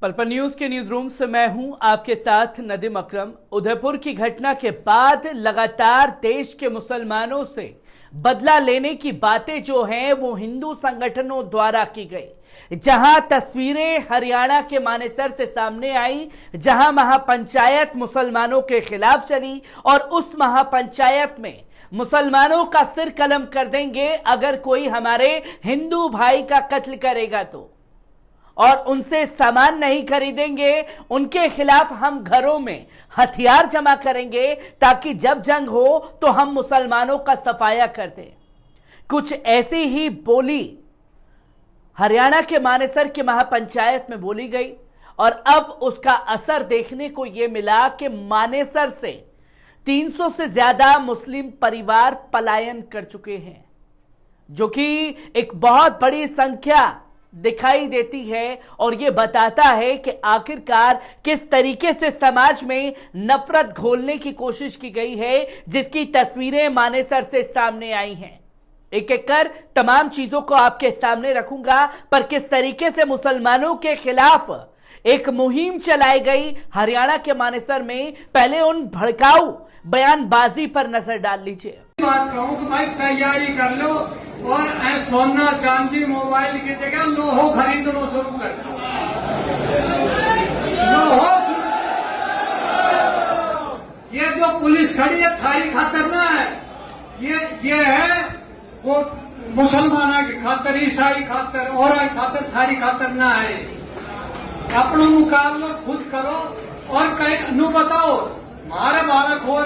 पल न्यूज के news room से मैं हूं आपके साथ नदीम अकरम। उदयपुर की घटना के बाद लगातार देश के मुसलमानों से बदला लेने की बातें जो हैं वो हिंदू संगठनों द्वारा की गई। जहां तस्वीरें हरियाणा के मानेसर से सामने आई, जहां महापंचायत मुसलमानों के खिलाफ चली और उस महापंचायत में मुसलमानों का सिर कलम कर देंगे अगर कोई हमारे हिंदू भाई का कत्ल करेगा तो, और उनसे सामान नहीं खरीदेंगे, उनके खिलाफ हम घरों में हथियार जमा करेंगे ताकि जब जंग हो तो हम मुसलमानों का सफाया कर दें। कुछ ऐसी ही बोली हरियाणा के मानेसर की महापंचायत में बोली गई और अब उसका असर देखने को यह मिला कि मानेसर से 300 से ज्यादा मुस्लिम परिवार पलायन कर चुके हैं, जो कि एक बहुत बड़ी संख्या दिखाई देती है और यह बताता है कि आखिरकार किस तरीके से समाज में नफरत घोलने की कोशिश की गई है, जिसकी तस्वीरें मानेसर से सामने आई हैं। एक एक कर तमाम चीजों को आपके सामने रखूंगा, पर किस तरीके से मुसलमानों के खिलाफ एक मुहिम चलाई गई हरियाणा के मानेसर में, पहले उन भड़काऊ बयानबाजी पर नजर डाल लीजिए। बात कहूँ कि भाई तैयारी कर लो और सोना चांदी मोबाइल की जगह लोहो खरीदना शुरू कर दो। लोहो, ये जो पुलिस खड़ी है थारी खातर ना है, ये है वो मुसलमाना की खातर, ईसाई खातर और खातर, थारी खातर ना है। अपना मुकाबला खुद करो और कहीं नू बताओ हमारे बालक हो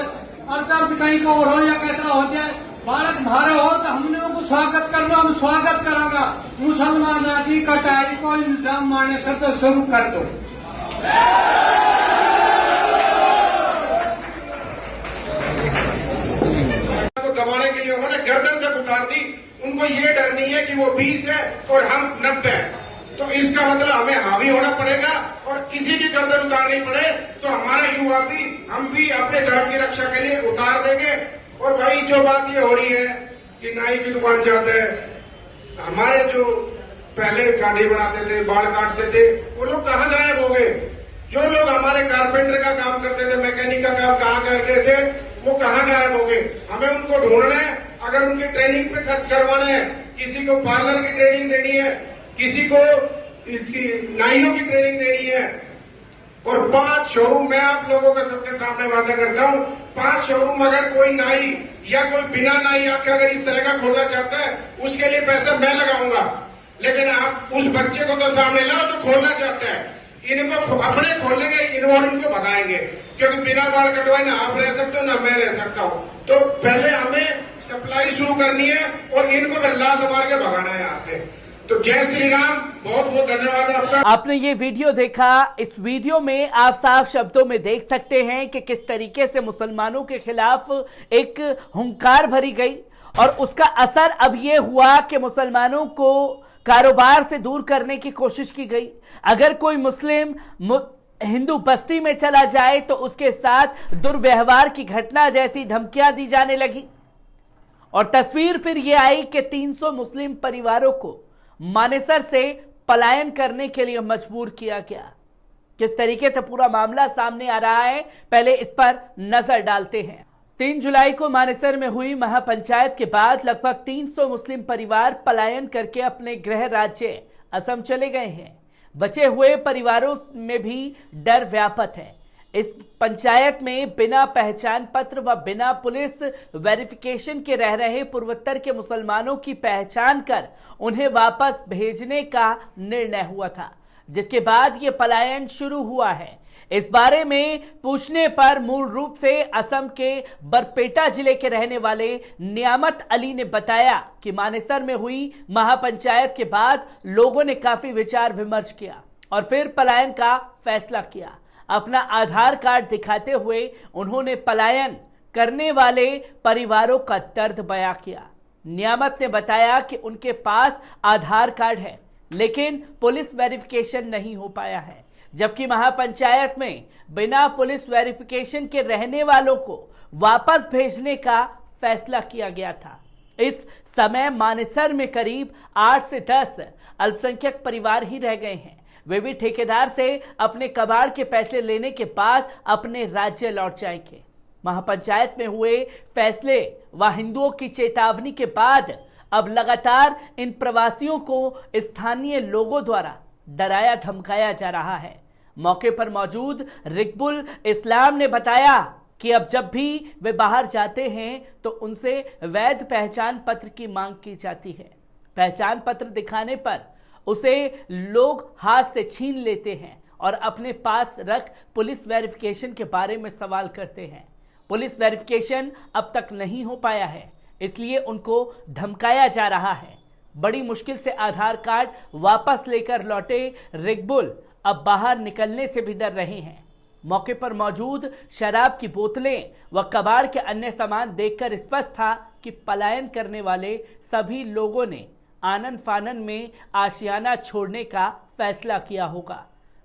अर्थ कहीं का और हो या कैसा हो जाए, बालक हमारे हो तो हमने उनको स्वागत करना, हम स्वागत करेंगे। मुसलमान की कटाई को इंतजाम माने से तो शुरू कर दो। को दबाने के लिए उन्होंने गर्दन तक उतार दी। उनको ये डर नहीं है कि वो 20 है और हम 90 है, तो इसका मतलब हमें हावी होना पड़ेगा और किसी की गर्दन उतारनी पड़े तो हमारा युवा भी, हम भी अपने धर्म की रक्षा के लिए उतार देंगे। और भाई जो बात ये हो रही है कि नाई की दुकान जाते हैं, हमारे जो पहले गाड़ी बनाते थे, बाल काटते थे, वो लोग कहाँ गायब हो गए? जो लोग हमारे कारपेंटर का काम करते थे, मैकेनिक का काम कहाँ करते थे, वो कहाँ गायब हो गए? हमें उनको ढूंढना है। अगर उनकी ट्रेनिंग पे खर्च करवाना है, किसी को पार्लर की ट्रेनिंग देनी है, किसी को इसकी नाइयों की ट्रेनिंग देनी है, और 5 शोरूम मैं आप लोगों के सबके सामने वादा करता हूं, 5 शोरूम अगर कोई नाई या कोई बिना नाई आके अगर इस तरह का खोलना चाहता है, उसके लिए पैसा मैं लगाऊंगा। लेकिन आप उस बच्चे को तो सामने लाओ जो खोलना चाहता है। इनको अपने खोलेंगे, इनको भगाएंगे, क्योंकि बिना बाल कटवाए ना आप रह सकते हो ना मैं रह सकता हूं। तो पहले हमें सप्लाई शुरू करनी है और इनको फिर लात मार के भगाना है यहाँ से। तो जय श्री राम, बहुत बहुत धन्यवाद आपका। आपने ये वीडियो देखा। इस वीडियो में आप साफ शब्दों में देख सकते हैं कि किस तरीके से मुसलमानों के खिलाफ एक हुंकार भरी गई और उसका असर अब ये हुआ कि मुसलमानों को कारोबार से दूर करने की कोशिश की गई। अगर कोई मुस्लिम हिंदू बस्ती में चला जाए तो उसके साथ दुर्व्यवहार की घटना जैसी धमकियां दी जाने लगी और तस्वीर फिर यह आई कि 300 मुस्लिम परिवारों को मानेसर से पलायन करने के लिए मजबूर किया गया। किस तरीके से पूरा मामला सामने आ रहा है, पहले इस पर नजर डालते हैं। 3 जुलाई को मानेसर में हुई महापंचायत के बाद लगभग 300 मुस्लिम परिवार पलायन करके अपने गृह राज्य असम चले गए हैं। बचे हुए परिवारों में भी डर व्याप्त है। इस पंचायत में बिना पहचान पत्र व बिना पुलिस वेरिफिकेशन के रह रहे पूर्वोत्तर के मुसलमानों की पहचान कर उन्हें वापस भेजने का निर्णय हुआ था, जिसके बाद ये पलायन शुरू हुआ है। इस बारे में पूछने पर मूल रूप से असम के बरपेटा जिले के रहने वाले नियामत अली ने बताया कि मानेसर में हुई महापंचायत के बाद लोगों ने काफी विचार विमर्श किया और फिर पलायन का फैसला किया। अपना आधार कार्ड दिखाते हुए उन्होंने पलायन करने वाले परिवारों का दर्द बयां किया। नियामत ने बताया कि उनके पास आधार कार्ड है लेकिन पुलिस वेरिफिकेशन नहीं हो पाया है, जबकि महापंचायत में बिना पुलिस वेरिफिकेशन के रहने वालों को वापस भेजने का फैसला किया गया था। इस समय मानेसर में करीब 8 से 10 अल्पसंख्यक परिवार ही रह गए हैं, वे भी ठेकेदार से अपने कबाड़ के पैसे लेने के बाद अपने राज्य लौट जाएंगे। महापंचायत में हुए फैसले व हिंदुओं की चेतावनी के बाद अब लगातार इन प्रवासियों को स्थानीय लोगों द्वारा डराया धमकाया जा रहा है। मौके पर मौजूद रिकबुल इस्लाम ने बताया कि अब जब भी वे बाहर जाते हैं तो उनसे वैध पहचान पत्र की मांग की जाती है। पहचान पत्र दिखाने पर उसे लोग हाथ से छीन लेते हैं और अपने पास रख पुलिस वेरिफिकेशन के बारे में सवाल करते हैं। पुलिस वेरिफिकेशन अब तक नहीं हो पाया है, इसलिए उनको धमकाया जा रहा है। बड़ी मुश्किल से आधार कार्ड वापस लेकर लौटे रिकबुल अब बाहर निकलने से भी डर रहे हैं। मौके पर मौजूद शराब की बोतलें व कबाड़ के अन्य सामान देखकर स्पष्ट था कि पलायन करने वाले सभी लोगों ने आनन फानन में आशियाना छोड़ने का फैसला किया होगा।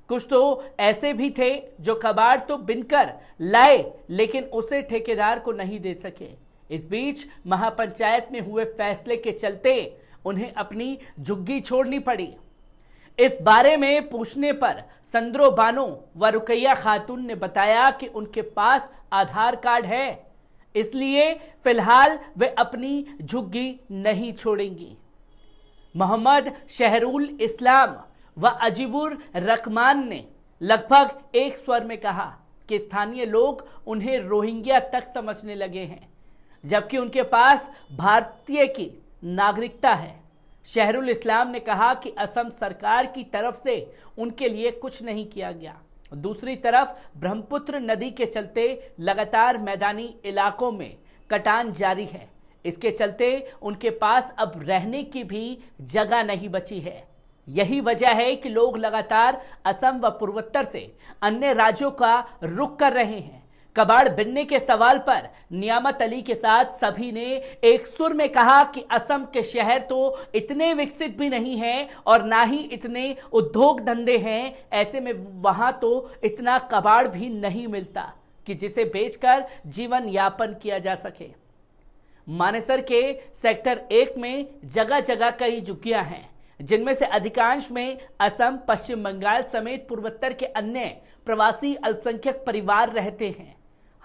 कुछ तो ऐसे भी थे जो कबाड़ तो बिनकर लाए लेकिन उसे ठेकेदार को नहीं दे सके। इस बीच महापंचायत में हुए फैसले के चलते उन्हें अपनी झुग्गी छोड़नी पड़ी। इस बारे में पूछने पर संद्रो बानो व रुकैया खातून ने बताया कि उनके पास आधार कार्ड है, इसलिए फिलहाल वे अपनी झुग्गी नहीं छोड़ेंगी। मोहम्मद शहरुल इस्लाम व अजीबुर रहमान ने लगभग एक स्वर में कहा कि स्थानीय लोग उन्हें रोहिंग्या तक समझने लगे हैं, जबकि उनके पास भारतीय की नागरिकता है। शहरुल इस्लाम ने कहा कि असम सरकार की तरफ से उनके लिए कुछ नहीं किया गया। दूसरी तरफ ब्रह्मपुत्र नदी के चलते लगातार मैदानी इलाकों में कटान जारी है। इसके चलते उनके पास अब रहने की भी जगह नहीं बची है। यही वजह है कि लोग लगातार असम व पूर्वोत्तर से अन्य राज्यों का रुख कर रहे हैं। कबाड़ बिनने के सवाल पर नियामत अली के साथ सभी ने एक सुर में कहा कि असम के शहर तो इतने विकसित भी नहीं हैं और ना ही इतने उद्योग धंधे हैं, ऐसे में वहां तो इतना कबाड़ भी नहीं मिलता कि जिसे बेचकर जीवन यापन किया जा सके। मानेसर के सेक्टर 1 में जगह जगह कई झुग्गियां हैं, जिनमें से अधिकांश में असम, पश्चिम बंगाल समेत पूर्वोत्तर के अन्य प्रवासी अल्पसंख्यक परिवार रहते हैं।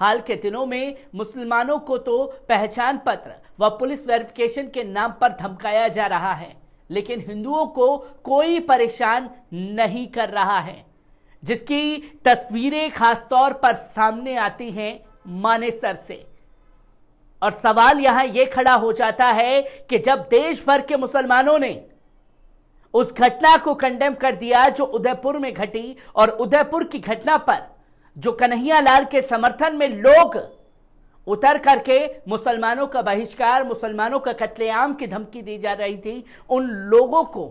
हाल के दिनों में मुसलमानों को तो पहचान पत्र व पुलिस वेरिफिकेशन के नाम पर धमकाया जा रहा है, लेकिन हिंदुओं को कोई परेशान नहीं कर रहा है, जिसकी तस्वीरें खासतौर पर सामने आती हैं मानेसर से। और सवाल यहां यह खड़ा हो जाता है कि जब देश भर के मुसलमानों ने उस घटना को कंडेम कर दिया जो उदयपुर में घटी, और उदयपुर की घटना पर जो कन्हैया लाल के समर्थन में लोग उतर करके मुसलमानों का बहिष्कार, मुसलमानों का कत्लेआम की धमकी दी जा रही थी, उन लोगों को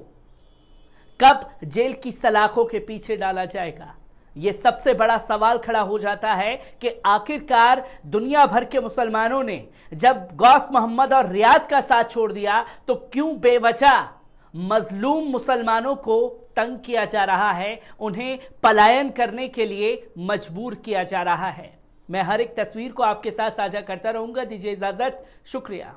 कब जेल की सलाखों के पीछे डाला जाएगा? यह सबसे बड़ा सवाल खड़ा हो जाता है कि आखिरकार दुनिया भर के मुसलमानों ने जब गौस मोहम्मद और रियाज का साथ छोड़ दिया तो क्यों बेवजह मजलूम मुसलमानों को तंग किया जा रहा है, उन्हें पलायन करने के लिए मजबूर किया जा रहा है। मैं हर एक तस्वीर को आपके साथ साझा करता रहूंगा। दीजिए इजाजत, शुक्रिया।